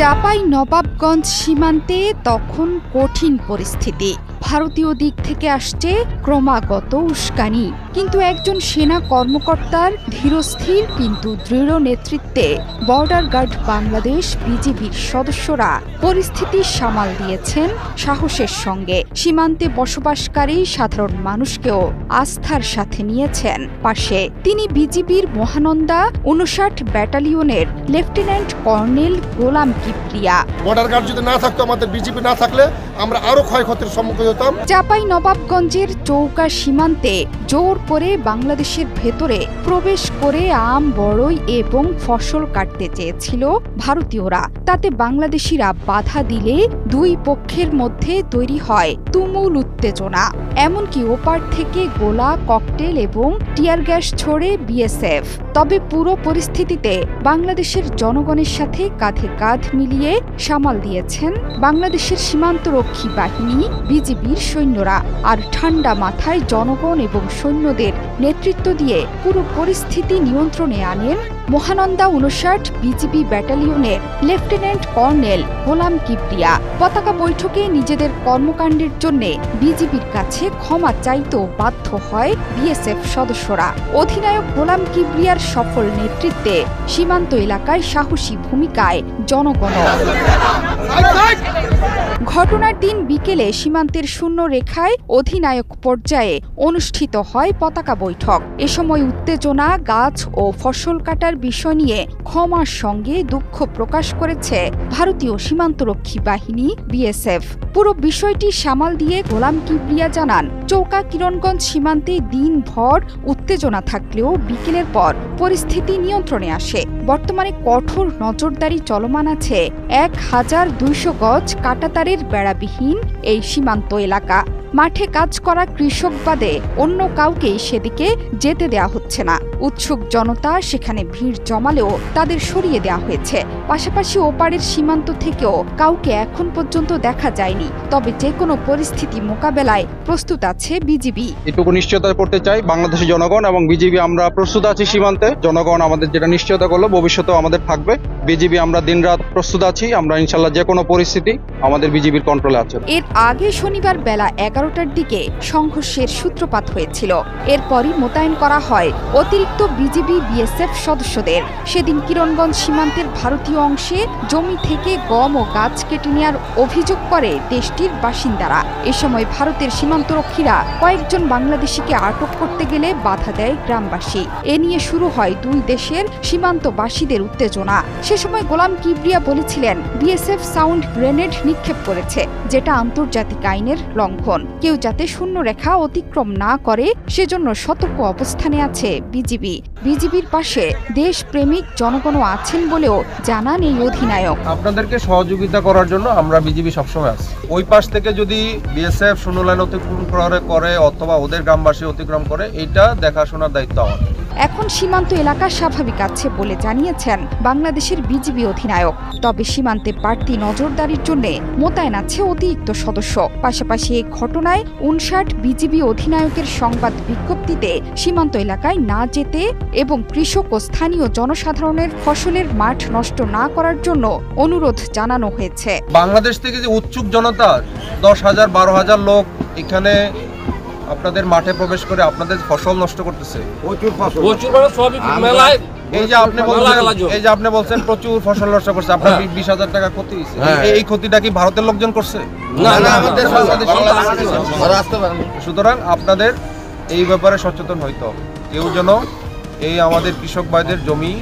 চাঁপাই নবাবগঞ্জ সীমান্তে তখন কঠিন পরিস্থিতি। ভারতীয় দিক থেকে আসছে ক্রমাগত উস্কানি, কিন্তু একজন সেনা কর্মকর্তার ধীরস্থির কিন্তু দৃঢ় নেতৃত্বে বর্ডার গার্ড বাংলাদেশ বিজিবির সদস্যরা পরিস্থিতি সামাল দিয়েছেন সাহসের সঙ্গে। সীমান্তে বসবাসকারী সাধারণ মানুষকেও আস্থার সাথে নিয়েছেন পাশে। তিনি বিজিবির মহানন্দা ৫৯ ব্যাটালিয়নের লেফটেন্যান্ট কর্নেল গোলাম কিবরিয়া। বর্ডার গার্ড যদি না থাকতো, আমাদের বিজিবি না থাকলে আমরা আরো ক্ষয়ক্ষতির সম্মুখীন হতাম। চাঁপাই নবাবগঞ্জের চৌকা সীমান্তে জোর করে বাংলাদেশের ভেতরে প্রবেশ করে আম, বড়ই এবং ফসল কাটতে চেয়েছিল ভারতীয়রা। তাতে বাংলাদেশিরা বাধা দিলে দুই পক্ষের মধ্যে তৈরি হয় তুমুল উত্তেজনা। এমনকি ওপার থেকে গোলা, ককটেল এবং টিয়ার গ্যাস ছোড়ে বিএসএফ। তবে পুরো পরিস্থিতিতে বাংলাদেশের জনগণের সাথে কাঁধে কাঁধ মিলিয়ে সামাল দিয়েছেন বাংলাদেশের সীমান্তরক্ষী বাহিনী বিজিবির সৈন্যরা। আর ঠান্ডা মাথায় জনগণ এবং সৈন্যদের নেতৃত্ব দিয়ে পুরো পরিস্থিতি নিয়ন্ত্রণে আনেন মহানন্দা ৫৯ বিজিবি ব্যাটালিয়নের লেফটেন্যান্ট কর্নেল গোলাম কিবরিয়া। পতাকা বৈঠকে নিজেদের কর্মকাণ্ডের জন্য বিজিবির কাছে ক্ষমা চাইতেও বাধ্য হয় বিএসএফ সদস্যরা। অধিনায়ক গোলাম কিবরিয়ার সফল নেতৃত্বে সীমান্ত এলাকায় সাহসী ভূমিকায় জনগণ। ঘটনার দিন বিকেলে সীমান্তের শূন্য রেখায় অধিনায়ক পর্যায়ে অনুষ্ঠিত হয় পতাকা বৈঠক। এ সময় উত্তেজনা, গাছ ও ফসল কাটার বিষয় নিয়ে ক্ষমার সঙ্গে দুঃখ প্রকাশ করেছে ভারতীয় সীমান্তরক্ষী বাহিনী বিএসএফ। পুরো বিষয়টি সামাল দিয়ে গোলাম কিবরিয়া জানান, চৌকা কিরণগঞ্জ সীমান্তে দিনভর উত্তেজনা থাকলেও বিকেলের পর পরিস্থিতি নিয়ন্ত্রণে আসে। বর্তমানে কঠোর নজরদারি চলমান আছে ১,২০০ গজ কাঁটাতারের বেড়াবিহীন এই সীমান্ত এলাকা। মাঠে কাজ করা কৃষক বাদে অন্য কাউকেই সেদিকে যেতে দেয়া হচ্ছে না। উৎসুক জনতা সেখানে ভিড় জমালেও তাদের সরিয়ে দেওয়া হয়েছে। পাশাপাশি ওপারের সীমান্ত থেকেও কাউকে এখন পর্যন্ত দেখা যায়নি। তবে যে কোনো পরিস্থিতি মোকাবেলায় প্রস্তুত আছে বিজিবি। এটুকু নিশ্চয়তা করতে চাই, বাংলাদেশের জনগণ এবং বিজিবি আমরা প্রস্তুত আছি। সীমান্তে জনগণ আমাদের যেটা নিশ্চয়তা করলো, ভবিষ্যতেও আমাদের থাকবে। বিজিবি আমরা দিনরাত প্রস্তুত আছি। আমরা ইনশাল্লাহ যে কোনো পরিস্থিতি আমাদের বিজিবির কন্ট্রোলে আছে। এর আগে শনিবার বেলা ১১টার দিকে সংঘর্ষের সূত্রপাত হয়েছিল। এরপরই মোতায়েন করা হয় অতিরিক্ত বিজিবি বিএসএফ সদস্যদের। সেদিন কিরণগঞ্জ সীমান্তের ভারতীয় অংশে জমি থেকে গম ও গাছ কেটে নেওয়ার অভিযোগ করে দেশটির বাসিন্দারা। এ সময় ভারতের সীমান্তরক্ষীরা কয়েকজন বাংলাদেশিকে আটক করতে গেলে বাধা দেয় গ্রামবাসী। এ নিয়ে শুরু হয় দুই দেশের সীমান্তবাসীদের উত্তেজনা। সে সময় গোলাম কিবরিয়া বলেছিলেন, বিএসএফ সাউন্ড গ্রেনেড নিক্ষেপ করেছে, যেটা আন্তর্জাতিক আইনের লঙ্ঘন। কেউ যাতে শূন্য রেখা অতিক্রম না করে সেজন্য সতর্ক অবস্থানে আছে বিজিবি। বিজিবির পাশে দেশপ্রেমিক জনগণও আছেন বলেও জানান এই অধিনায়ক। আপনাদেরকে সহযোগিতা করার জন্য আমরা বিজিবি সবসময় আছি। ওই পাশ থেকে যদি বিএসএফ শূন্য লাইন অতিক্রম করে অথবা ওদের গ্রামবাসী অতিক্রম করে, এটা দেখাশোনার দায়িত্ব আমাদের। এখন সীমান্ত এলাকা স্বাভাবিক আছে বলে জানিয়েছেন বাংলাদেশের বিজিবি অধিনায়ক। তবে সীমান্তে বাড়তি নজরদারির জন্য মোতায়েন আছে অতিরিক্ত সদস্য। পাশাপাশি এই ঘটনায় ৫৯ বিজিবি অধিনায়কের সংবাদ বিজ্ঞপ্তিতে সীমান্ত এলাকায় না যেতে এবং কৃষক ও স্থানীয় জনসাধারণের ফসলের মাঠ নষ্ট না করার জন্য অনুরোধ জানানো হয়েছে। বাংলাদেশ থেকে যে উৎসুক জনতা ১০,০০০ ১২,০০০ লোক এখানে আপনাদের মাঠে প্রবেশ করে আপনাদের ফসল নষ্ট করতেছে। এই যে আপনি বলছেন প্রচুর ফসল নষ্ট করছে, আপনার ২০,০০০ টাকা ক্ষতি হয়েছে। এই ক্ষতিটা কি ভারতের লোকজন করছে? সুতরাং আপনাদের এই ব্যাপারে সচেতন হইতে হবে। কেউ যেন এই আমাদের কৃষক ভাইদের জমি